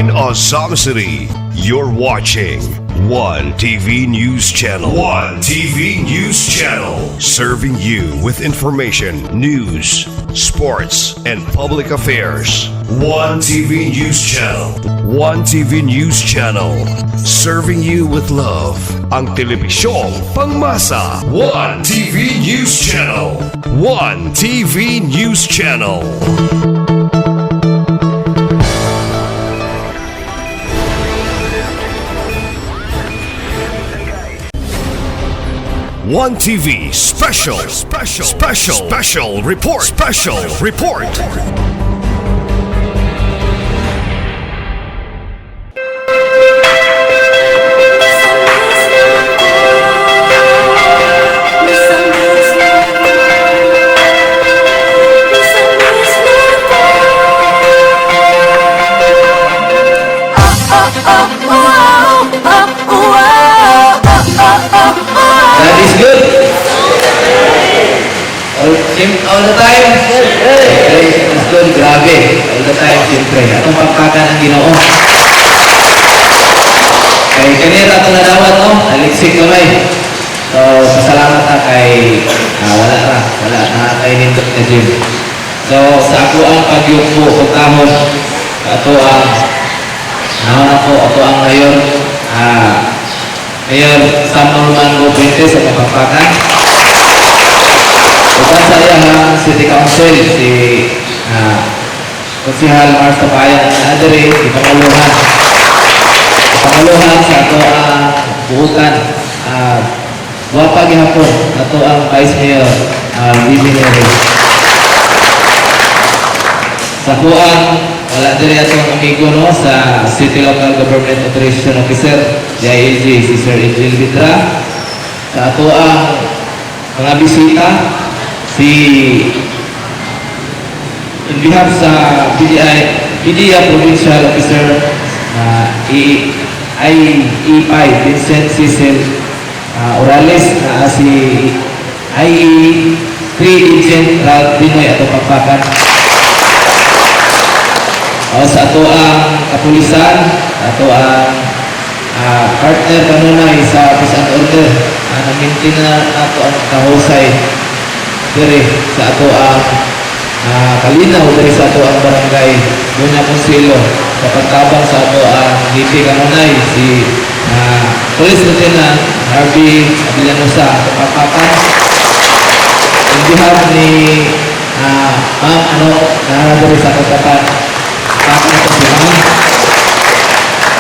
in Azam City. You're watching One TV News Channel. One TV News Channel. Serving you with information, news, sports, and public affairs. One TV News Channel. One TV News Channel. Serving you with love. Ang telebisyong pangmasa. One TV News Channel. One TV News Channel. One TV special report. All the time? That's good, grabe. All the time, siyempre. Atong pagkakan ang Ginoo. Kay kanina ito na dawat, no? Aliksik kamay. So, pasalamat na kay wala na kay nindot na gym. So, sa ako ang pagyupo, pagkahon, ato ang ngayon, Sam Norman Go Pintes sa pagpapakan. Bukan saya City Council, si Konsihal Mars Tabayan na adere, di Panguluhan sa ato ang buutan. Wapa gihapon, ato ang Vice Mayor, Bibi Neri. Sa kuang, wala diri ato ang amigo no, sa City Local Government Authorization Officer, DILG, si Sir Angel Vidra. Sa ato ang mga bisita, in behalf sa PDEA Provincial Officer IE5 Vincent Cecil Orales na si IE3 Agent Ralph Pinoy ato pagpakan sa ato ang kapulisan, ato ang partner kanunay sa Peace and Order na maintain na ato ang kahusay diri sa ato ang kalinaw diri sa ato ang barangay Bunya Consilo sa pagtabang sa ato ang DP kanunay si Police Lieutenant Harvey Abilanosa papakan in behalf ni ma'am diri sa katapat papakan ito si ma'am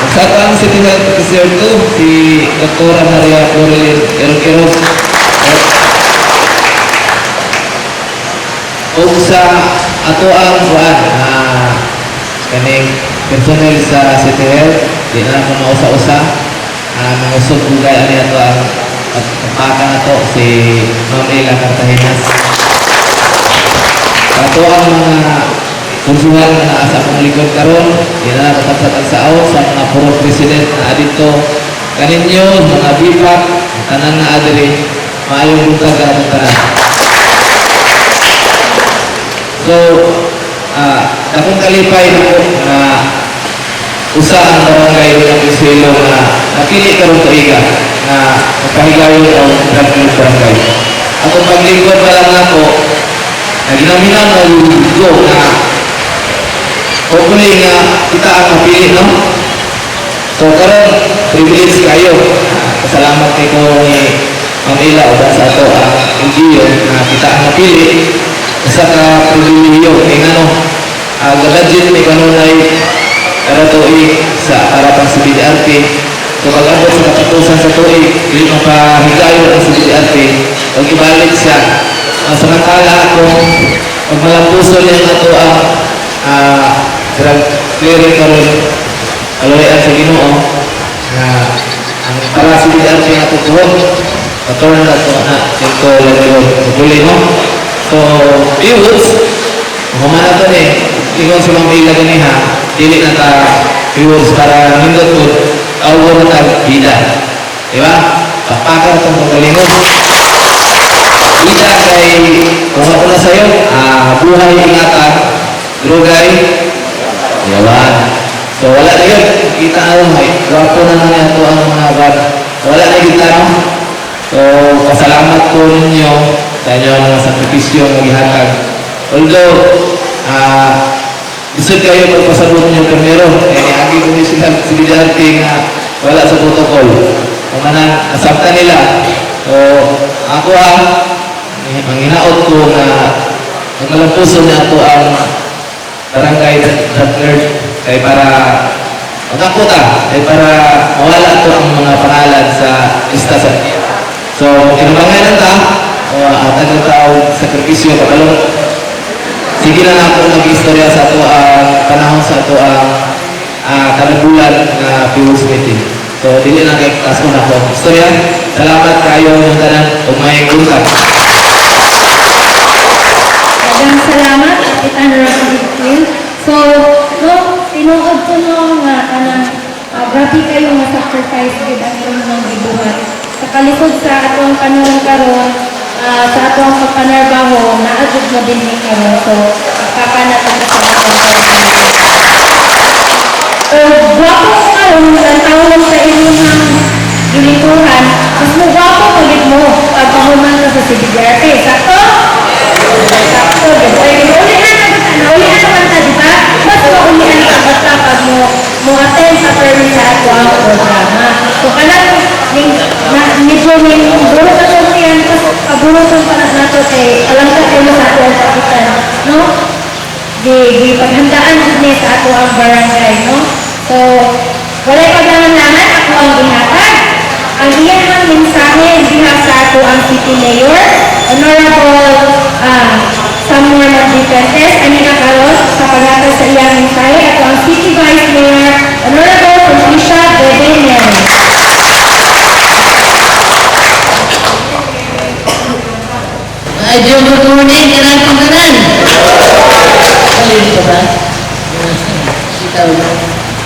sa ato ang City Health Officer to si Dr. Maria Florilyn Eroqueros o sa ato ang buwan kaning personel sa City Health di na ako mausa-usa mga subbugay ani ato ang pagpaka nato si Ma'am Ela Cartagenas ato ang mga konsuhan na naasa akong likod karon di na nakatapsat sa aw sa mga puro president na adito kaninyo mga bipak tanan na adiri maayong buntag ka atong tanan. So, akong kalipay na na usa ang barangay ng Isilo na napili karon tuiga na magpahigayon ang drug barangay. Akong paglingkod pa lang ako, ginaminan na lugo na hopefully nga kita ang mapili, no? So, karon privilege kayo. Pasalamat kay ko ni Ma'am Ela o sa ato ang NGO na kita ang mapili sa ka-pribiliyo kay gadadjit may kanunay karatuig sa harapan sa BDRT. So pag-abot sa katapusan sa tuig hindi mapahigayon ang sa BDRT huwag ibalik siya samantala ako magmalampuso niya na ito ang drug clearing karon kalulayan sa Ginoo na ang para sa BDRT na tutuhog patuloy na ito na ito lang paguli mo. So, viewers, humana ito ikaw si Ma'am Ela ganiha, dili na ta viewers para nindot po, awal na ta bida. Diba? Papakan itong pagalingon. Bida kay, kung ako na sa'yo, buhay ingatan, drugay, yawan. So wala na yun, kita ako, may wapo na naman ito ang mga bar. Wala na kita, no? So, pasalamat ko ninyo sa inyong mga sakripisyo ng ihatag. Although, gusto kayo magpasabot ninyo primero, agi ko nyo sila sibilarte nga wala sa protocol. Kung nasabta nila. So, ako ang hinaot ko na magmalampuso na ito ang barangay nerd kay para magkako ta, kay para mawala ito ang mga pangalan sa lista sa so, kinabangay ta, atag ng tao, sakripisyo, kabalong sige na ako mag-istorya sa ito ang panahon sa ito ang kanagulan na People's Meeting. So, dili na kay kaso na ko. Istorya, salamat kayo ng tanan, umayang utak. Maraming salamat at kita na rin. So, no, tinuod ko no nga kanang grabe kayo ma-sacrifice with ang inyong gibuhat. Sa kalikod sa atong panahon karon, sa atong pagpanarbaho, naagod na din ni karon. So, kakanatan sa atong karon. So, gwapo ko karon, ang tawag sa inyong gilituhan, mas mo gwapo ulit mo pag pahuman ka sa CBRT. Sakto? Sakto. Ulihan naman ta, di ba? Mas maulihan ka basta pag mo attend sa permit sa ato ang programa. So, kanang medyo may burot na siya yan, kasi kaburotan pa na nato kay alam ka kayo sa ato ang kapitan, no? Di paghandaan din sa ato ang barangay, no? So, wala pagdaman-laman, ako ang ihatag. Ang iyan ang mensahe diha sa ato ang City Mayor, Honorable Samuel Magdifentes, ani na karon sa paghatag sa iyang mensahe, ato ang City Vice Mayor, Honorable Patricia Bebe Neres. Good morning, kanang tanan. Alin ka ba? Ikaw na.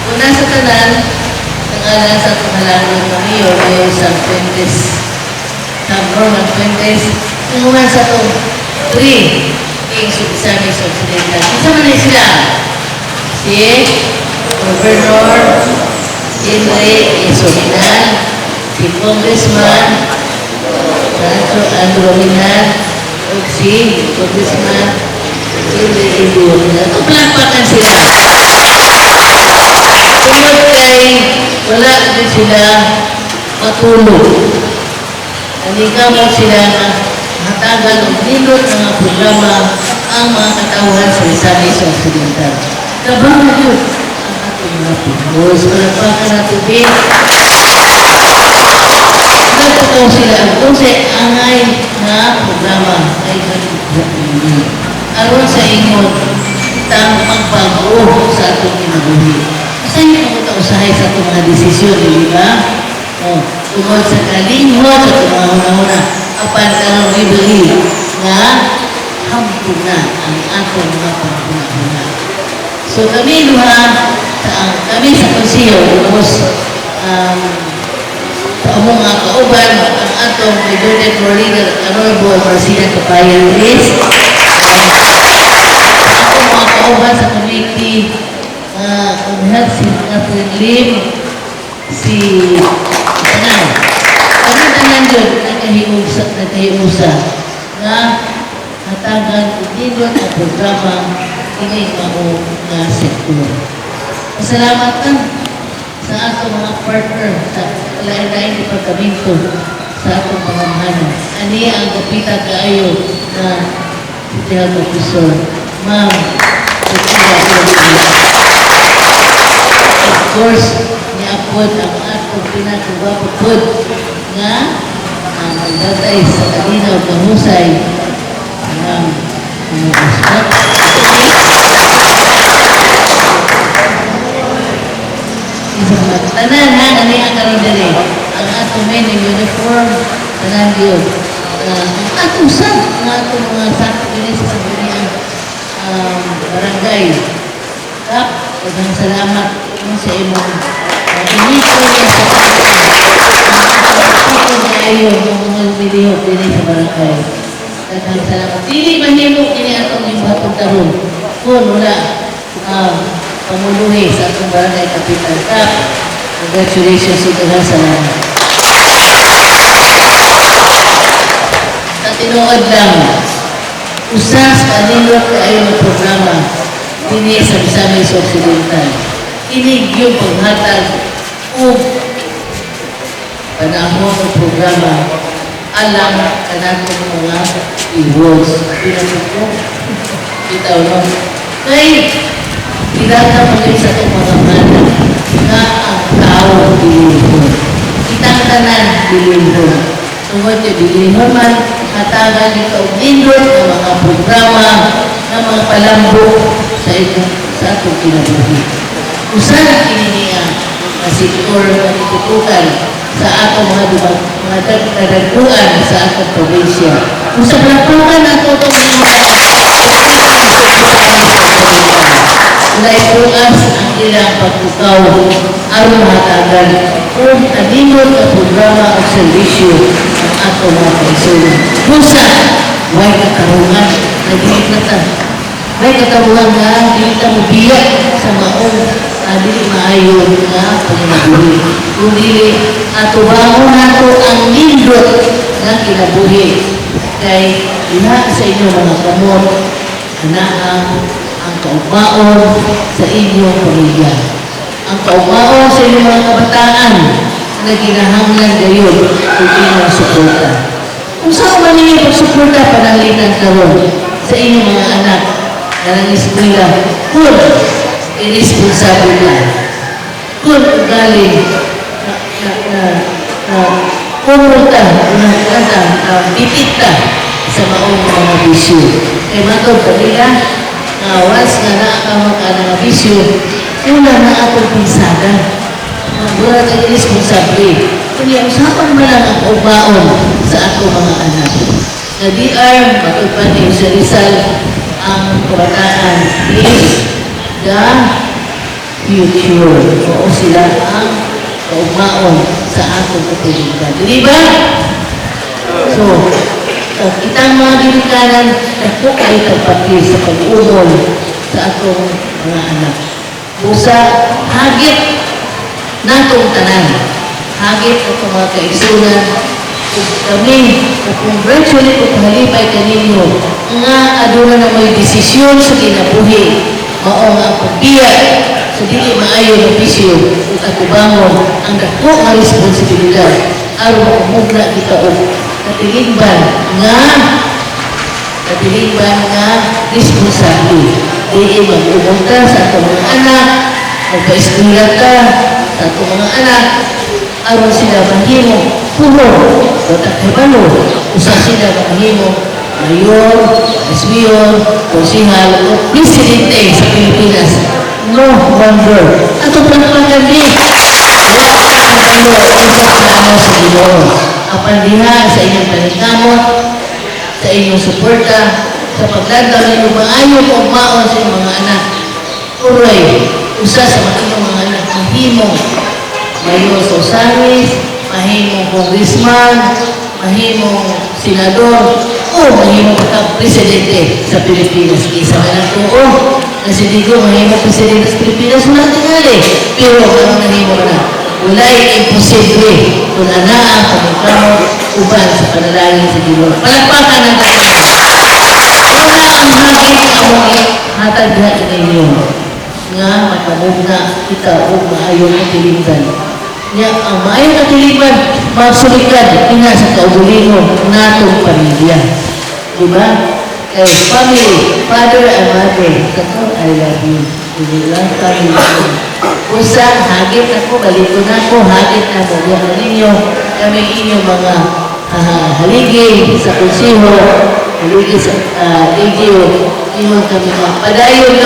Una sa tanan, tangalan sa pangalan ng Mayor, Mayor San Fuentes, San Roman Fuentes, tunguhan sa itong 3 Kings of Islamic Occidental. Isa man na sila, si Governor Henry Esominal, si Congressman Andrew Rominal, o si Congressman Henry Esominal. Ito palampakan sila. Tungkol kay wala din sila matulog. Halika mo sila na hatagan o nilot ng mga programa ang mga katawan sa Islamic Occidental. Trabaho na yun ang ating mga Pinoy. Palampakan natin din. Nagtataw sila kung sa angay na programa ay ganito. Aron sa ingon, itang magbago sa atong kinabuhi. Kasi yung mga usahay sa itong mga desisyon, di ba? Tungkol sa kalinghot, sa itong mga una-una, apan karong ibili nga hampuna ang atong mga pagpuna-puna. So kami luha, kami sa konsiyo, sa among mga kauban, ang atong Majority for Leader, Honorable Marcina Capayan Riz, ang mga kauban sa committee, Unhad si Catherine Lim, si Tanan. Kami tanan yun, nagkahiusa, na hatagan udilot ang programa ini mao nga sektor. Pasalamatan sa atong mga partner sa lain-lain departamento sa atong pamamahanan. Ani ang kapita kaayo na Sitihan Professor Ma'am of course, niapod ang atong pinakagwapod nga magdatay sa kalinaw ng husay ng mga aspat. Isang tanan ha, ani ang karon diri. Ang atong men ng uniform, tanan yun. Ang atong sad, ang atong mga sakit din sa sangguniang barangay. Kap, daghang salamat sa imong inito niya sa pagkakita na ayon ng mga nilihok din sa barangay. Daghang salamat. Dili mahimo kini atong imbatong taron. Kung wala, pamuluhi sa atong barangay kapital. Kap, congratulations sa mga salamat. Sa tinuod lang, usas kanilot kaayo ng programa dini sa Misamis Occidental. Inig yung paghatag o panahon ng programa alam kanatong mga awards. Pinatid ko, bitaw no? Kaya, pinata mo din sa itong mga mana na ang tao bilihon. Kitang tanan bilihon. Tungkol yung bilihon man, hatagan ito nindot ng mga programa ng mga palambok sa atong kinabuhi. Usa na kininiya na sektor na itutukan sa atong mga dagdaguan sa atong probinsya. Kung sa palapakan na ito itong naipuas ang ilang pagtukaw aron hatagan kung nalimot na programa o servisyo ang atong mga kaisunan. Busa, huwag katarungan na dinikata. Huwag katarungan na dinita mo biyak sa maong dili maayo nga pagkinabuhi. Kung dili atubangon nato ang nindot nga kinabuhi. Kay iha sa inyo mga kamot, ang kaugmaon sa inyong pamilya. Ang kaugmaon sa inyong mga kabataan na ginahanglan gayon kung inyong suporta. Kung saan man ninyo pagsuporta panalitan karon sa inyong mga anak na nang-eskwela, kung irresponsible ka, kung galing pumunta, titita sa maong mga bisyo. Kaya matod pa nila, once nga naakama ka ng bisyo, una na atong pinsada. Mura ka irresponsable. Kunya, usapan mo lang ang ubaon sa ato mga anak. Na DR, matod pa niyo sa Rizal, ang kabataan is the future. Oo, sila ang kaugmaon sa atong kapilitan. Di ba? So, kitang mga ginikanan, ako kayo kapatid sa pag-umol sa atong mga anak. Busa, hagit natong tanan. Hagit atong mga kaisunan. Kami, congratulate ko pahalipay kaninyo nga aduna na may desisyon sa kinabuhi. Mao nga pagbiya sa dili maayo ng bisyo ug atubangon ang dako nga responsibilidad aron makumugna kita og katilingban nga responsable. Dili mag-umong ka sa atong mga anak, magpa-eskwela ka sa atong mga anak aron sila mahimo puro o takibalo usa sila mahimo mayor, esbiyon, konsihal o presidente sa Pilipinas. No wonder. Ato panapagan din. Wala ka ang ilo ang sa Ginoo. Apan diha sa inyong paningkamot, sa inyong suporta, sa paglantaw ninyo maayo o maon sa inyong mga anak. Uray, usa sa mga anak mahimo mayor sa Osamis, mahimong congressman, mahimong senador, o mahimong presidente sa Pilipinas. Isa ka na ito, na si Digo, mahimong presidente sa Pilipinas, wala tingali. Pero ano nahimo na? Wala'y imposible kung anaan pagkakamo uban sa panalangin sa Digo. Palagpakan ng tayo. Wala ang hagit among hatag-hatag na inyo nga matamog na kita o maayon na tilinggan. Nga, ang maayon na tilinggan, masulikad, ina sa kaugulingon natong pamilya. Diba? Kay family, father and mother, kato, I love you. Diba? Family. Usa, hagit ako, balikon ako, hagit na mo. Yan ninyo, kami inyong mga haligi sa konsiho, haligi sa LGU, inyong kami padayon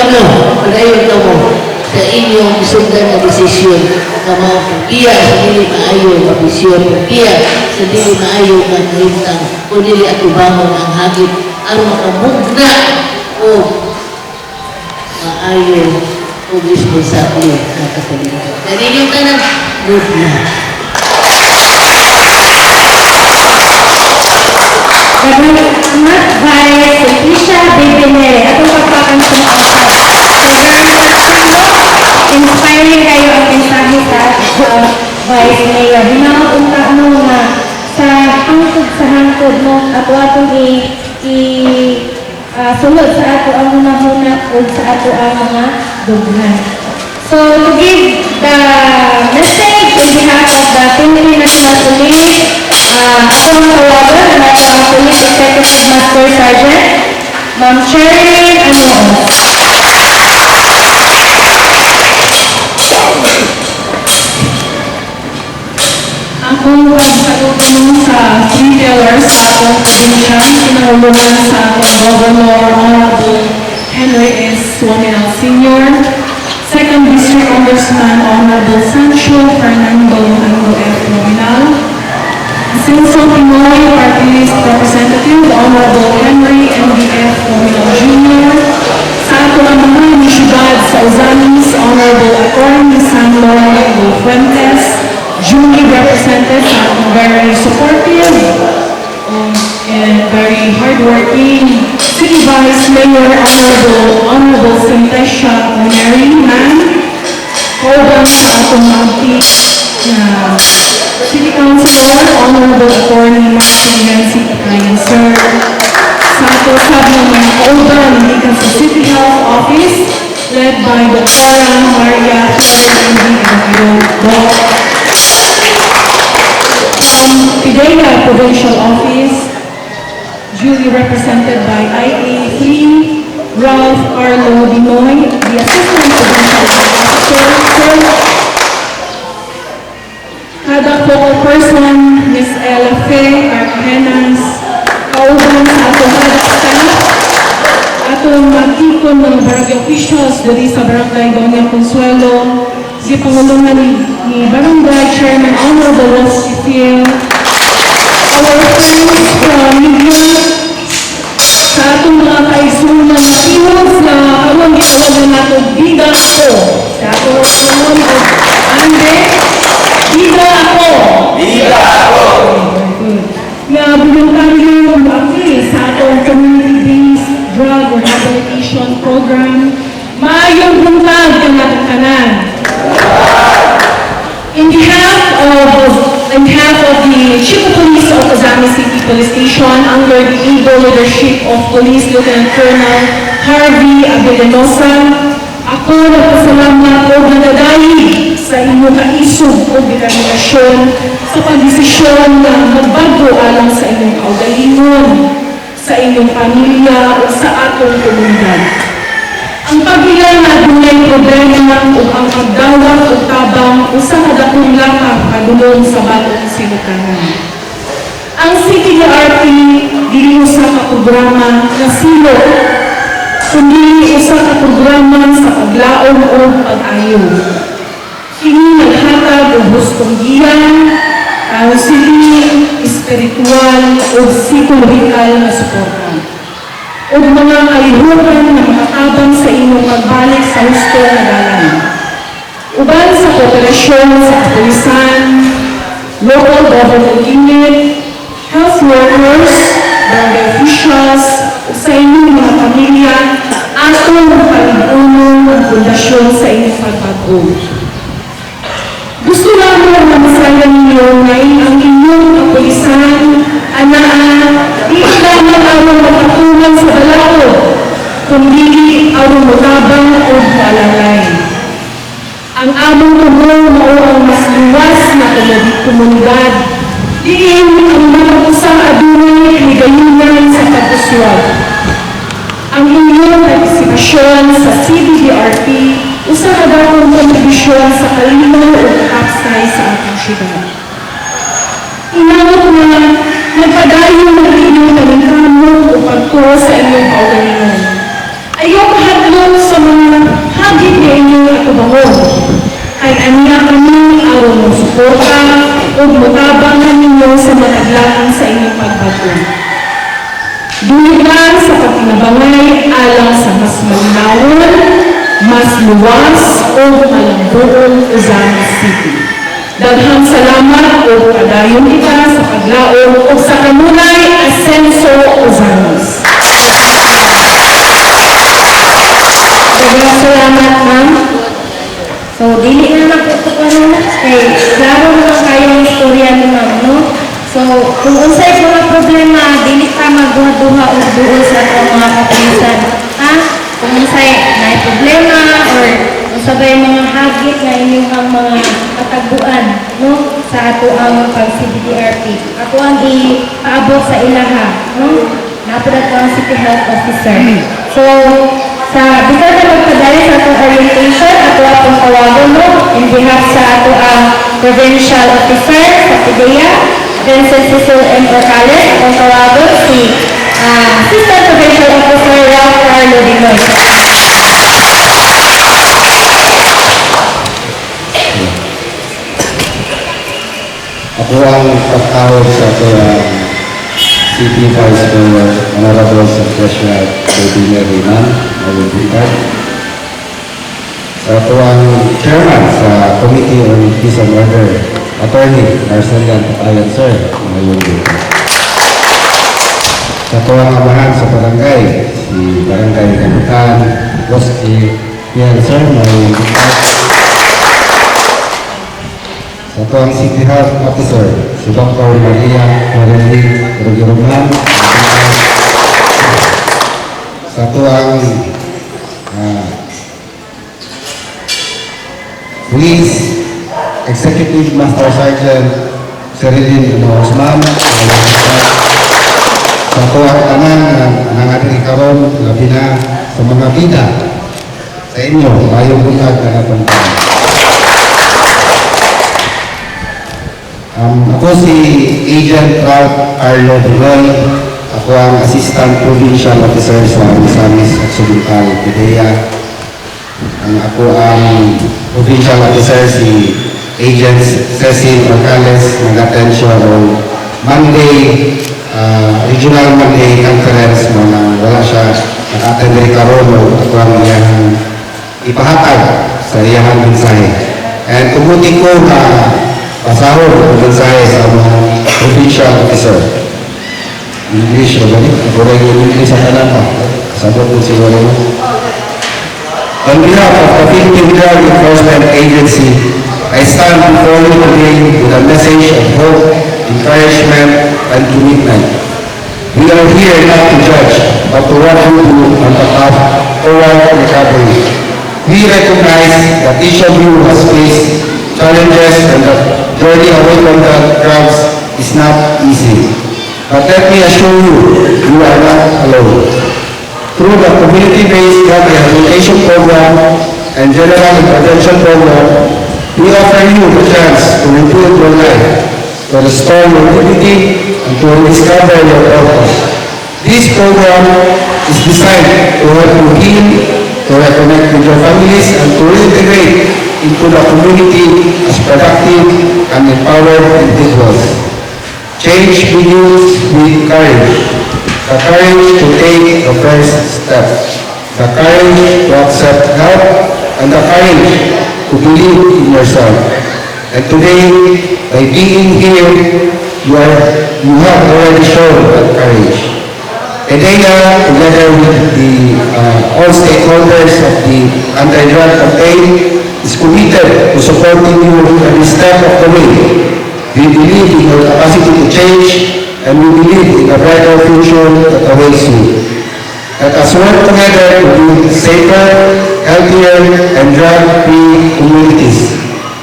kamo sa inyong isundan na desisyon na mga pagbiya sa dili maayo na bisyon, pagbiya sa dili maayo na kahintang o dili atubangon ang hagit ang makamugna o maayo o responsable na kapalitan. Kaya inyong tanan, good luck. Nagmamit Vice Patricia Bebene. Atong pagpakan sa mga Inspiring kayo ang mensahe sa Vice Mayor. Hinaunta mo nga sa hangtod mo ato atong sulod sa ato ang hunahuna o sa ato ang mga dughan. So, to give the message on behalf of the Philippine National Police, akong tawagan na ang Police Executive Master Sergeant, Ma'am Sherilyn Anoos. Akong pagsagot sa 3 pillars sa akong kabinasyan, kinahulugan sa akong Governor Honorable Henry S. Suaminal Sr., Second District Congressman Honorable Sancho Fernando Ando F. Nominal, Asenso Pinoy Party List Representative Honorable Henry M.D.F. Nominal Jr., sa ato ang mga inisyudad sa Ozamis Honorable Attorney San Lorenzo Fuentes, duly represented sa akong very supportive and very hardworking City Vice Mayor Honorable Synthesia Mary Mann, kauban sa akong auntie na City Councilor Honorable Attorney Martin Nancy Patayan Sir, sa ato sab ng mga kauban gikan sa City Health Office led by Dr. Maria Claire Doc, Pidea Provincial Office, duly represented by IA3, Ralph Carlo Dinoy, the Assistant Provincial Officer, kada focal person, Ms. Ella Faye Arcanas, kauban sa atong kada staff, atong magkikon ng barangay officials dali sa barangay Doña Consuelo, si Pangulungan ni Barangay Chairman Honorable Ross Fiel, our friends from media, sa atong mga kaisunan na teams na karon gitawagan nato Bida Ako. Sa atong sunon o Ande, Bida Ako. Bida Ako. Na voluntaryo mag-apply sa atong community-based drug rehabilitation program. Maayong buntag ang atong tanan. In behalf of the Chief of Police of Ozamis City Police Station under the able leadership of Police Lieutenant Colonel Harvey Abelenosa, ako nagpasalamat o nadadali sa inyong kaisog o determinasyon sa pagdesisyon na magbago alang sa inyong kaugalingon, sa inyong pamilya o sa atong komunidad. Ang pagbilang na dunay problema o ang pagdawat o tabang o sa kadakong lakang kadulong sa batong sinukanan. Ang CTDRP dili usa ka programa na silo, kundi usa ka programa sa paglaom o pag-ayo. Kini naghatag og hustong giyan, counseling, espiritual o psikolohikal na suporta, o mga kalihukan na makatabang sa inyong pagbalik sa husto na dalan. Uban sa kooperasyon sa kapulisan, local government unit, health workers, barangay officials, o sa inyong mga pamilya, atong pag-unong ang pundasyon sa inyong pagbago. Gusto naman na masalan ninyo ngayon ang inyong kapulisan, anaan, di lamang arong makatungan sa balao, kundi arong matabang o malalay. Ang among tumong mao ang mas luwas na komunidad, diin ang mga usang adunay ligayunan sa pagpuswag. Ang inyong partisipasyon sa CBDRP, usa ka dakong kontribusyon sa kalinaw o kapsay sa ating syudad. Inawat na nagpadayon ng inyong talingkamot o pagtuo sa inyong kaugalingon. Ayaw mahadlong sa mga hagit na inyong atubangon. Ay aniya kami araw ng suporta o mutabangan ninyo sa mataglaan sa inyong pagbago. Duligan sa pagkinabangay alang sa mas malinawan, mas luwas o malambong Ozamis City. Daghang salamat o padayon kita sa paglaom o sa kanunay Asenso Ozamis. Sobrang salamat, ma'am. So, dili na nakutukan na. Kay, klaro naman kayong istorya ni ma'am, no? So, kung unsay mga problema, dili ka magduha-duha o duol sa atong mga kapulisan. Ha? Kung unsay na problema or sabay mga hagit na inyong mga katagbuan, no? Sa ato ang pag-CBDRP. Ako ang ipaabot sa ilaha, no? Napunod ko ang City Health Officer. So, sa bisan na magpadali sa atong orientation, ato atong tawagon, no? In behalf sa ato ang Provincial Officer sa PIDEA, Vincent Cecil M. Orcales, atong tawagon si Assistant Provincial Officer Ralph Carlo Dinoy. Ako ang pagtawag sa City Vice Mayor, Honorable Secretary Rodina Riman, Mawagintag. Sa ito ang Chairman sa Committee on Peace and Order, Attorney Marcelian Patayan, Sir, Mawagintag. Sa ito ang amahan sa barangay, si Barangay Kapitan, Roski Pian, Sir, Mawagintag. Sa ito ang City Health Officer, si Dr. Maria Morelli Rogiroman. Sa ito ang Police Executive Master Sergeant Sherilyn Osman. Sa ito ang tanan ng ating karon, labi na sa mga bida sa inyo, mayong buntag na napunta. Ako si Agent Ralph Carlo Dinoy. Ako ang Assistant Provincial Officer sa Misamis Occidental, PIDEA. Ako ang Provincial Officer si Agent Cecil Orcales, nag-atensyon o Monday, Regional Monday Conference mo na wala siya nag-attend rin karon o ako ang iyang ipahatag sa iyang mensahe. And tumuti ko na pasahod ang mensahe sa mga provincial officer. English, o gani? Ako rin yung English sa kanan pa. Sabot mo siguro. On behalf of the Philippine Drug Enforcement Agency, I stand before you today with a message of hope, encouragement, and commitment. We are here not to judge, but to walk you through on the path toward recovery. We recognize that each of you has faced challenges and the journey away from the drugs is not easy. But let me assure you, you are not alone. Through the community-based drug rehabilitation program and general intervention program, we offer you the chance to rebuild your life, to restore your dignity, and to rediscover your purpose. This program is designed to help you heal, to reconnect with your families, and to reintegrate into the community as productive and empowered individuals. Change begins with courage. The courage to take the first step. The courage to accept help, and the courage to believe in yourself. And today, by being here, you have already shown that courage. PIDEA, together with the all stakeholders of the anti-drug campaign, is committed to supporting you every step of the way. We believe in your capacity to change, and we believe in a brighter future that awaits you. Let us work together to build safer, healthier, and drug-free communities.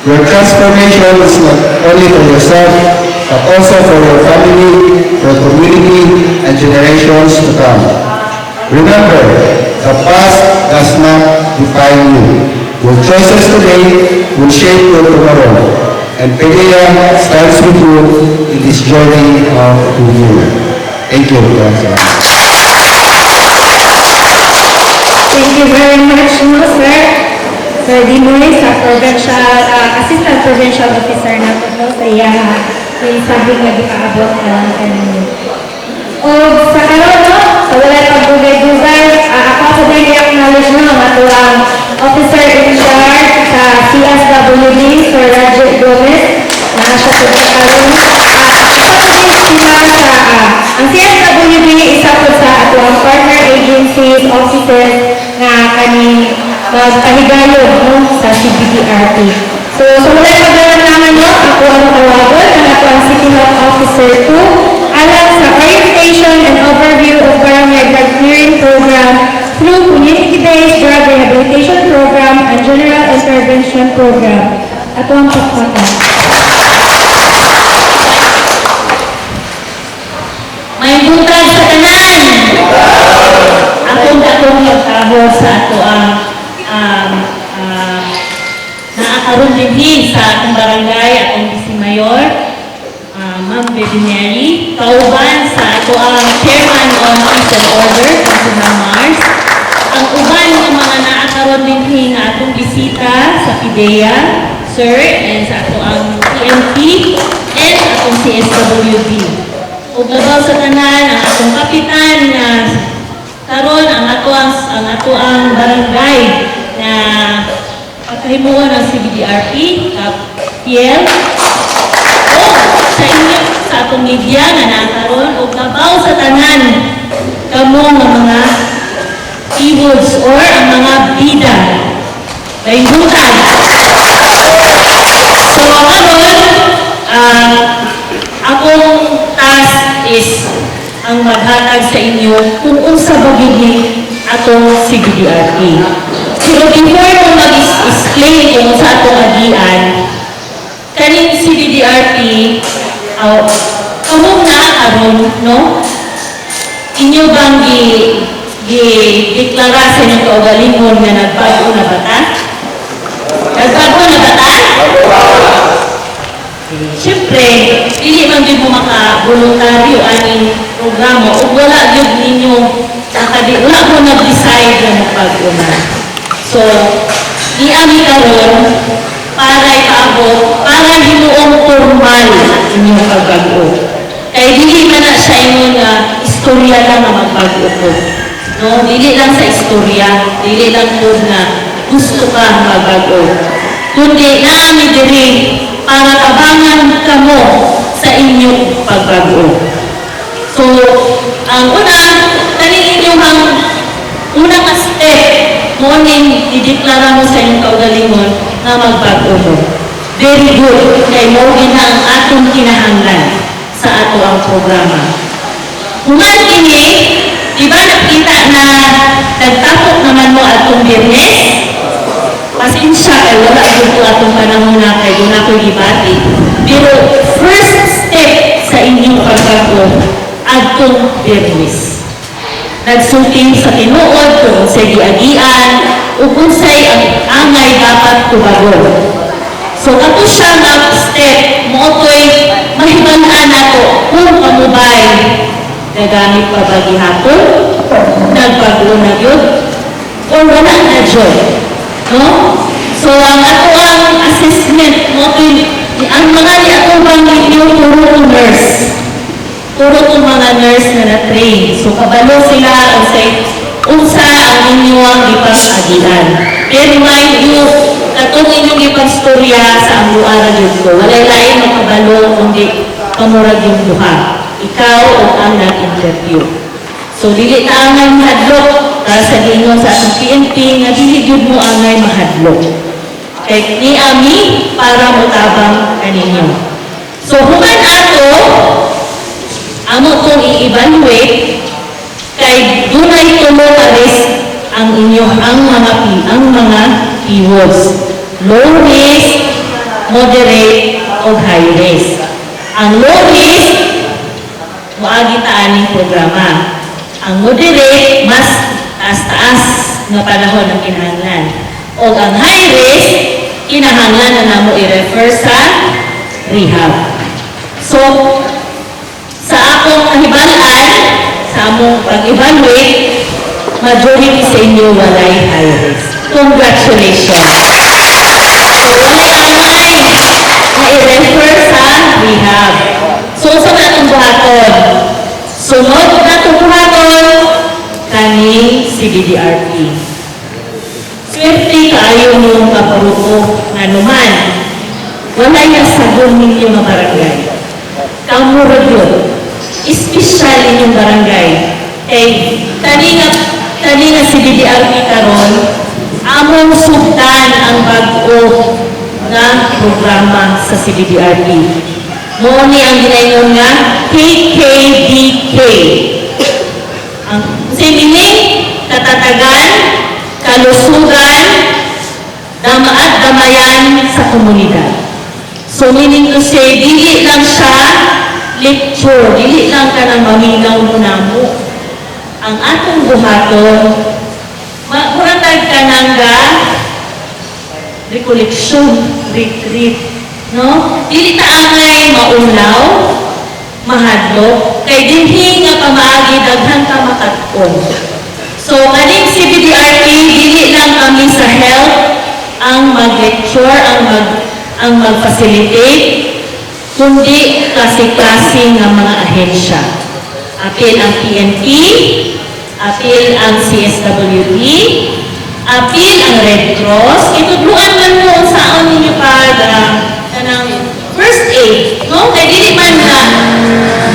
Your transformation is not only for yourself, but also for your family, your community, and generations to come. Remember, the past does not define you. Your choices today will shape your tomorrow. And PIDEA stands with you in this journey of renewal. Thank you. Thank you very much, no, sir. Sir Dinoy, sa Assistant Provincial Officer na po, no, sa iya, yung sabing na ikaabot ka kanino. O sa karon, no, sa wala pag-dugay-dugay, ako sa din i-acknowledge no, ang atuang Officer in charge sa CSWD, Sir Rajet Gomez, na siya po sa karon. Ang CSWD isa po sa atuang partner agencies, offices, na kani magpahigayon no, sa CBDRT. So, sa mga paglalangan nyo, ako ang tawagon, ang ako ang City Health Officer 2, alang sa orientation and overview of Barangay Drug Clearing Program through Community-Based Drug Rehabilitation Program and General Intervention Program. Ato ang pagpatan. May buntag sa tanan. Akong nagtaho sa ato ang naakaroon din sa atong barangay, atong Vice Mayor, Ma'am Bebinelli, kauban sa ato ang Chairman on Peace and Order, Councilman Mars, ang uban ng mga naakaroon din nga atong bisita sa PIDEA, Sir, and sa ato ang PMP, and atong CSWD. Ug labaw sa tanan ang atong kapitan nga karon ang ato ang barangay na pagkahimuon ng CBDRP, Piel, o sa inyo sa atong media nga nakaroon ug labaw sa tanan kamo nga mga keywords or ang mga bida pahingutan. So karon akong task is ang maghatag sa inyo kung unsa ba gid atong CBDRP. Pero before mo mag-explain kung sa atong agian, kaning CBDRP, kamong naakaroon, no? Inyo bang gi-deklara sa inyong kaugalingon nga nagbago na bata? Nagbago na bata? Siyempre, hindi man din mo maka-voluntaryo aning programa o wala din ninyo wala mo nag-decide na magbago na. So, iami karon para ipaabot, para hinuong formal inyong pagbago. Kaya dili man na siya inyo nga istorya lang na magbago ko. No? Dili lang sa istorya, dili lang po na gusto ka magbago. Kundi naami diri para tabangan kamo sa inyong pagbago. So, ang una, kaning inyong unang step, morning, ideklara mo sa inyong kaugalingon na magbago mo. Very good. Kay mo na ang atong kinahanglan sa ato ang programa. Human kini, di ba nakita na nagtapok naman mo atong Biyernes? Pasensya kay wala dito atong panahon na kay doon ako gibati. Pero first step sa inyong pagbago, atong Biyernes. Nagsulting sa tinuod kung unsay giagian o kung unsay ang angay dapat tubagon. So kato siya nga step mo to'y mahibalaan nato kung kamubay nagamit pa ba gihapon, nagbago na yun, o wala na yun. No? So ang ato ang assessment mo to'y ang mga ni ato bang ninyo puro nurse. Puro itong mga nurse na na-train. So, kabalo sila unsa ang inyong ipag-agilan. Pero mind you, katong inyong ipag-storya sa ang luara dito. Walay lain makabalo kundi kamurag yung duha. Ikaw o ang nag-interview. So, dili na angay mahadlok para sa gingon sa atong PNP nga dili gyud mo angay mahadlok. Kay ni ami para motabang kaninyo. So, human ato, amo kong i-evaluate kay dunay tulo aris ang mga keywords. Low risk, moderate, o high risk. Ang low risk, moagi taaning programa. Ang moderate, mas taas-taas na panahon ang kinahanglan. O ang high risk, kinahanglan na namo i-refer sa rehab. So, sa akong kahibalaan, sa among pag-evaluate, majority sa inyo walay high risk. Congratulations! So, walay angay na i-refer sa rehab. So, sa natong buhaton, sunod natong buhaton, kaning CBDRP. Swerte kaayo nung kaparuko nga naman, walay nasagon ninyo nga barangay. Kamurag yun. Espesyal inyong barangay. Kay kanina si BDRP karon among sugdan ang bag-o nga programa sa CBDRT. Mo ni ang ginaingon nga KKDK. Ang siniling katatagan, kalusugan, at damayan sa komunidad. So meaning to say, dili lang siya lecture, dili lang ka nang maminaw mo na mo. Ang atong buhaton, muratag ka nang recollection, retreat, no? Dili ta angay maulaw, mahadlok, kay dinhi nga pamaagi daghan ka makat-on. So, kaning CBDRT, dili lang kami sa health ang mag-lecture, ang mag-facilitate, kundi klase-klase ng mga ahensya. Apil ang PNP, apil ang CSWD, apil ang Red Cross. Itudluan man mo saan ninyo kanang first aid, no? Kaya dili man na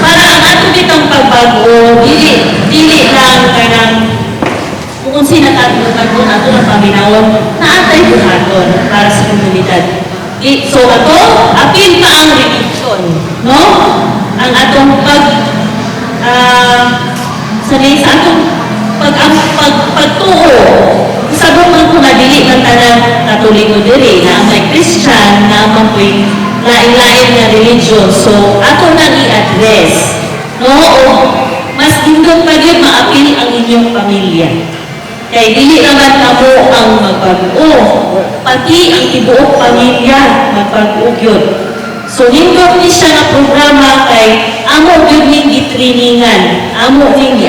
para ang ato ditong pagbago, dili lang kanang kung sino natatulungan ato ng paminawon, naatay buhaton para sa komunidad. So ato, apil pa ang religion, no? Ang atong sa atong pagtuo, sabon man ko na dili ng tanang Katoliko diri, na may Christian, na may lain-lain na religion. So ato nang i-address, no? O mas dindong pa rin maapil ang inyong pamilya. Kaya dili naman kamo ang magpag-o, pati ang ibuok pamilya magpag-o yun. So, hindot ni siya na programa kay amo yun ning gitrainingan, amo ning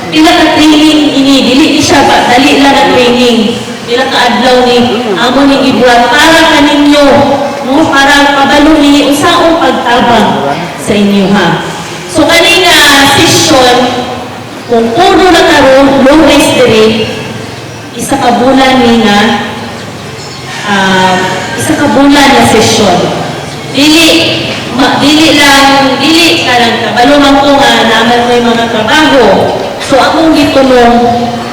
pila ka training ini, dili ni siya ba, dali lang na training, pila ka adlaw ni, amo ning gibuhat para kaninyo, no? Para pabalo ni usaong pagtabang sa inyo ha. So, kanina session, kung puno na karon, long race diri, isa ka bulan na sesyon. Dili ka lang kabalo man ko nga naman mo yung mga trabaho. So akong gitulong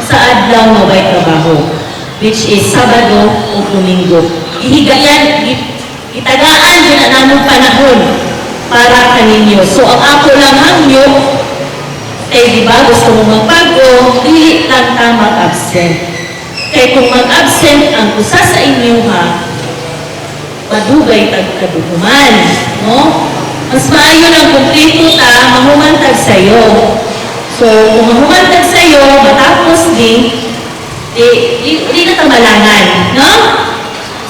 sa adlaw mo ba'y trabaho, which is Sabado o Domingo. Ihigayan, itagaan din na namong panahon para kaninyo. So ang ako lang hangyo, di ba, gusto mo magbago, dili lang ta mag-absent. Kaya kung mag-absent ang usa sa inyo ha, madugay tagkaduguman, no? Mas maayo ng kumpleto ta, mahumantag sa'yo. So, kung mahumantag sa'yo, matapos di na tamalangan, no?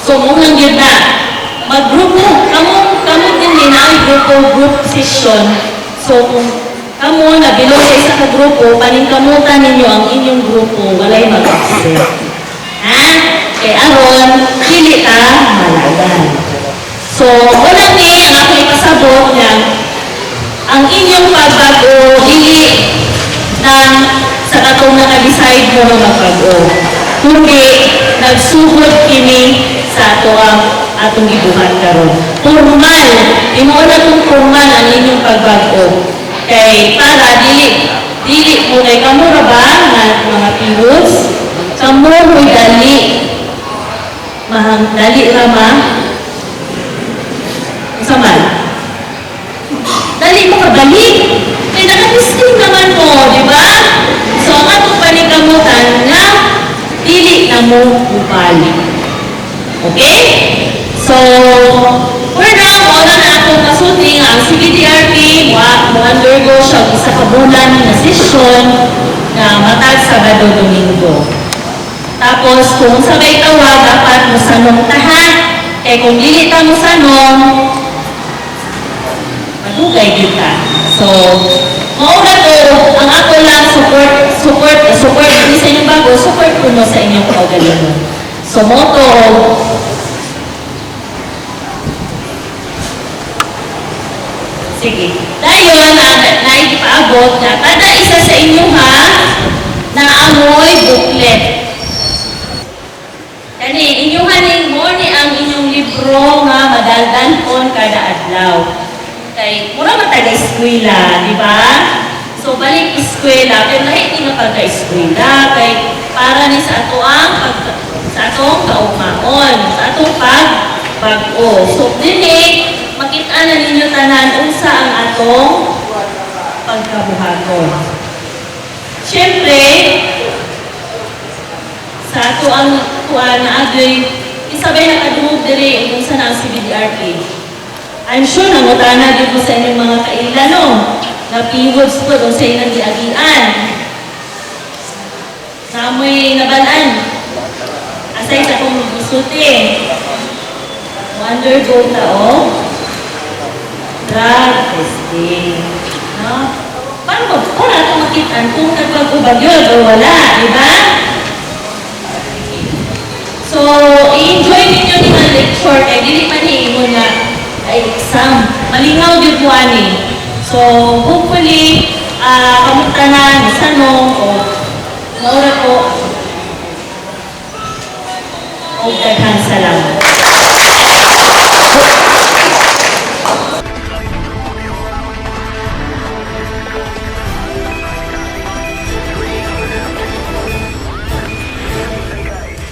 So, mungang yun na, mag-grupo, kamo din na ang group session. So, kung kamo na bilog sa isa ka grupo, paningkamutan ninyo ang inyong grupo, walay mag-absent. Ha? Kaya aron, pili ka malagan. So, unang ni, ang aking ipasabot na ang inyong pagbago, dili ng sa katong nakadecide mo na magbago. Kundi, nagsugod kini sa atong ibuhat karon. Formal, imo na itong formal ang inyong pagbago. Kay para dili mo kay kamo ra ba nga mga pilots, kamo mo'y dali rama saman. Dali mo kabalik. Kaya nakadisting naman mo, di ba? So, ang atong panikamutan na dili na mo upali. Okay? So, for now, wala na akong kasuting ang CBDRT, mo-undergo siya isa ka bulan na session na matag Sabado Domingo. Tapos, kung sabay tawag, dapat mo sanong tahan. Kaya kung dili ta mo sanong, madugay kita. So, mauna to, ang ako lang support din sa inyong bago, support ko no sa inyong kaugalingon. So, moto, sige. Dayon, naipaabot na kada isa sa inyo ha, na amoy booklet. Kani, inyuhaning mo ni ang inyong libro nga madaldanon kada adlaw. Kay, mura mataga-eskwela, di ba? So, balik eskwela, pero lahat hindi na pagka-eskwela. Kay, para ni sa ato ang sa atong kaugmaon, sa atong pag-bag-o. So, dili, makita na ninyo tanan unsa ang atong pagkabuhaton. Siyempre, sa ato ang kuan na agoy, isabay na kadungog diri kung sa na ang CBDRP. I'm sure nangutana din po sa inyong mga kaila, no? Na pivots po doon sa inyong diagian. Na amoy nabalaan. Asay sa kong magbusuti. Undergo ta o drug testing. No? Paano ba? Para ito makitaan kung nagpag-ubag yun o wala, di ba? So, i-enjoy ninyo ni mga lecture kaya dili pa mo na ay exam. Malingaw yun po ani. So, hopefully, kamutanan, masanong, o naura po, o daghang salamat.